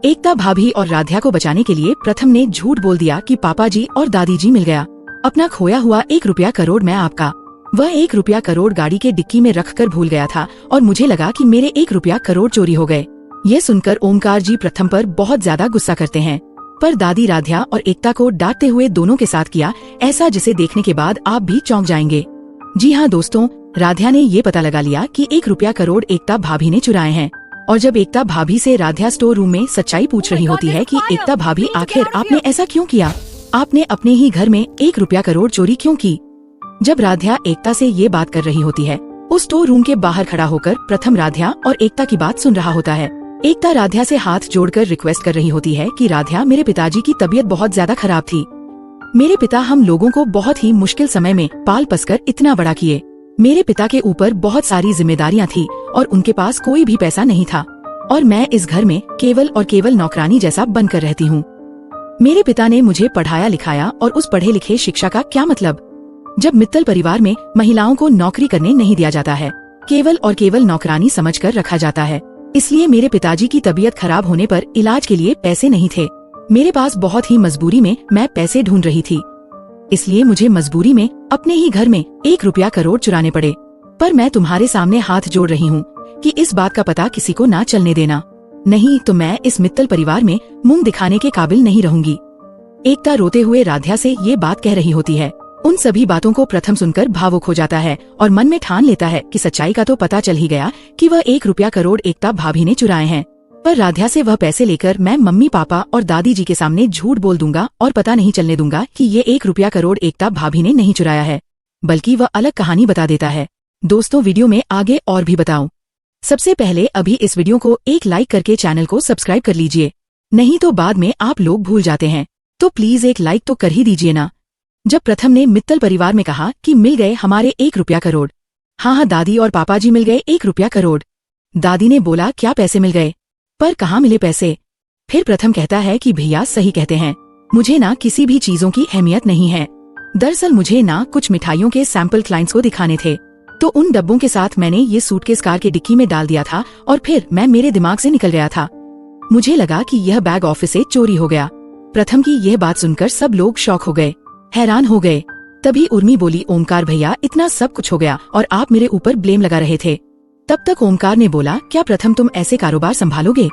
एकता भाभी और राध्या को बचाने के लिए प्रथम ने झूठ बोल दिया कि पापा जी और दादी जी मिल गया। अपना खोया हुआ 1 रुपया करोड़ मैं आपका। वह 1 रुपया करोड़ गाड़ी के डिक्की में रखकर भूल गया था और मुझे लगा कि मेरे 1 रुपया करोड़ चोरी हो गए। ये सुनकर ओमकार जी प्रथम पर बहुत ज्यादा गुस्सा करते हैं, पर दादी राध्या और एकता को डांटते हुए दोनों के साथ किया ऐसा जिसे देखने के बाद आप भी चौंक जाएंगे। जी हाँ दोस्तों, राध्या ने ये पता लगा लिया कि 1 रुपया करोड़ एकता भाभी ने चुराए हैं। और जब एकता भाभी से राध्या स्टोर रूम में सच्चाई पूछ रही होती है कि एकता भाभी आखिर आपने ऐसा क्यों किया, आपने अपने ही घर में 1 रुपया करोड़ चोरी क्यों की। जब राध्या एकता से ये बात कर रही होती है, उस स्टोर रूम के बाहर खड़ा होकर प्रथम राध्या और एकता की बात सुन रहा होता है। एकता राध्या से हाथ जोड़कर रिक्वेस्ट कर रही होती है कि राध्या, मेरे पिताजी की तबीयत बहुत ज्यादा खराब थी। मेरे पिता हम लोगों को बहुत ही मुश्किल समय में पाल पसकर इतना बड़ा किए। मेरे पिता के ऊपर बहुत सारी जिम्मेदारियां थी और उनके पास कोई भी पैसा नहीं था और मैं इस घर में केवल और केवल नौकरानी जैसा बनकर रहती हूँ। मेरे पिता ने मुझे पढ़ाया लिखाया और उस पढ़े लिखे शिक्षा का क्या मतलब, जब मित्तल परिवार में महिलाओं को नौकरी करने नहीं दिया जाता है, केवल और केवल नौकरानी समझकर रखा जाता है। इसलिए मेरे पिताजी की तबीयत खराब होने पर इलाज के लिए पैसे नहीं थे। मेरे पास बहुत ही मजबूरी में मैं पैसे ढूंढ रही थी, इसलिए मुझे मजबूरी में अपने ही घर में 1 रुपया करोड़ चुराने पड़े। पर मैं तुम्हारे सामने हाथ जोड़ रही हूँ कि इस बात का पता किसी को ना चलने देना, नहीं तो मैं इस मित्तल परिवार में मुंह दिखाने के काबिल नहीं रहूंगी। एकता रोते हुए राध्या से ये बात कह रही होती है। उन सभी बातों को प्रथम सुनकर भावुक हो जाता है और मन में ठान लेता है कि सच्चाई का तो पता चल ही गया कि वह 1 रुपया करोड़ एकता भाभी ने चुराए हैं, पर राध्या से वह पैसे लेकर मैं मम्मी पापा और दादी जी के सामने झूठ बोल दूंगा और पता नहीं चलने दूंगा कि ये 1 रुपया करोड़ एकता भाभी ने नहीं चुराया है, बल्कि वह अलग कहानी बता देता है। दोस्तों, वीडियो में आगे और भी बताऊं, सबसे पहले अभी इस वीडियो को एक लाइक करके चैनल को सब्सक्राइब कर लीजिए, नहीं तो बाद में आप लोग भूल जाते हैं, तो प्लीज एक लाइक तो कर ही दीजिए ना। जब प्रथम ने मित्तल परिवार में कहा कि मिल गए हमारे 1 रुपया करोड़, हाँ दादी और पापा जी मिल गए 1 रुपया करोड़। दादी ने बोला क्या पैसे मिल गए, पर कहाँ मिले पैसे। फिर प्रथम कहता है कि भैया सही कहते हैं, मुझे ना किसी भी चीजों की अहमियत नहीं है। दरअसल मुझे ना कुछ मिठाइयों के सैंपल क्लाइंट्स को दिखाने थे, तो उन डब्बों के साथ मैंने ये सूटकेस कार के डिक्की में डाल दिया था और फिर मैं मेरे दिमाग से निकल गया था। मुझे लगा कि यह बैग ऑफिस से चोरी हो गया। प्रथम की यह बात सुनकर सब लोग शॉक हो गए, हैरान हो गए। तभी उर्मी बोली, ओमकार भैया इतना सब कुछ हो गया और आप मेरे ऊपर ब्लेम लगा रहे थे। तब तक ओमकार ने बोला, क्या प्रथम तुम ऐसे कारोबार संभालोगे?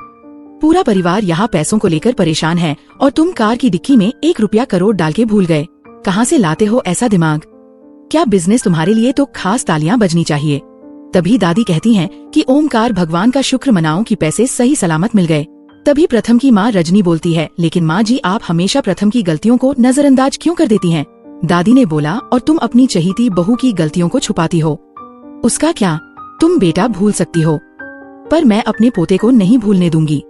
पूरा परिवार यहाँ पैसों को लेकर परेशान है और तुम कार की डिक्की में 1 रुपया करोड़ डाल के भूल गए। कहाँ से लाते हो ऐसा दिमाग? क्या बिजनेस तुम्हारे लिए तो खास तालियां बजनी चाहिए। तभी दादी कहती हैं कि ओमकार भगवान का शुक्र मनाओ कि पैसे सही सलामत मिल गए। तभी प्रथम की माँ रजनी बोलती है, लेकिन माँ जी आप हमेशा प्रथम की गलतियों को नजरअंदाज क्यों कर देती हैं? दादी ने बोला, और तुम अपनी चहीती बहू की गलतियों को छुपाती हो। उसका क्या, तुम बेटा भूल सकती हो, पर मैं अपने पोते को नहीं भूलने दूंगी।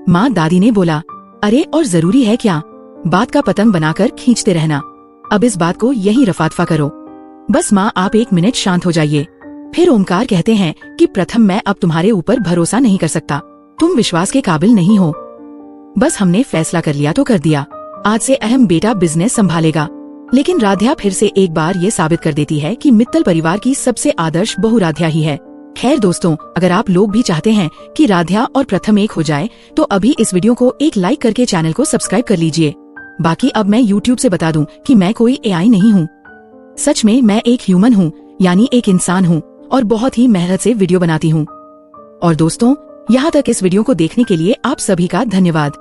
माँ दादी ने बोला, अरे और जरूरी है क्या, बात का पतंग बनाकर खींचते रहना। अब इस बात को यही रफादफा करो। बस माँ आप 1 मिनट शांत हो जाइए। फिर ओमकार कहते हैं कि प्रथम मैं अब तुम्हारे ऊपर भरोसा नहीं कर सकता, तुम विश्वास के काबिल नहीं हो। बस हमने फैसला कर लिया तो कर दिया, आज से अहम बेटा बिजनेस संभालेगा। लेकिन राध्या फिर से एक बार ये साबित कर देती है कि मित्तल परिवार की सबसे आदर्श बहू राध्या ही है। खैर दोस्तों, अगर आप लोग भी चाहते हैं कि राध्या और प्रथम एक हो जाए, तो अभी इस वीडियो को एक लाइक करके चैनल को सब्सक्राइब कर लीजिए। बाकी अब मैं YouTube से बता दूं कि मैं कोई AI नहीं हूँ, सच में मैं एक ह्यूमन हूँ, यानी एक इंसान हूँ और बहुत ही मेहनत से वीडियो बनाती हूँ। और दोस्तों, यहाँ तक इस वीडियो को देखने के लिए आप सभी का धन्यवाद।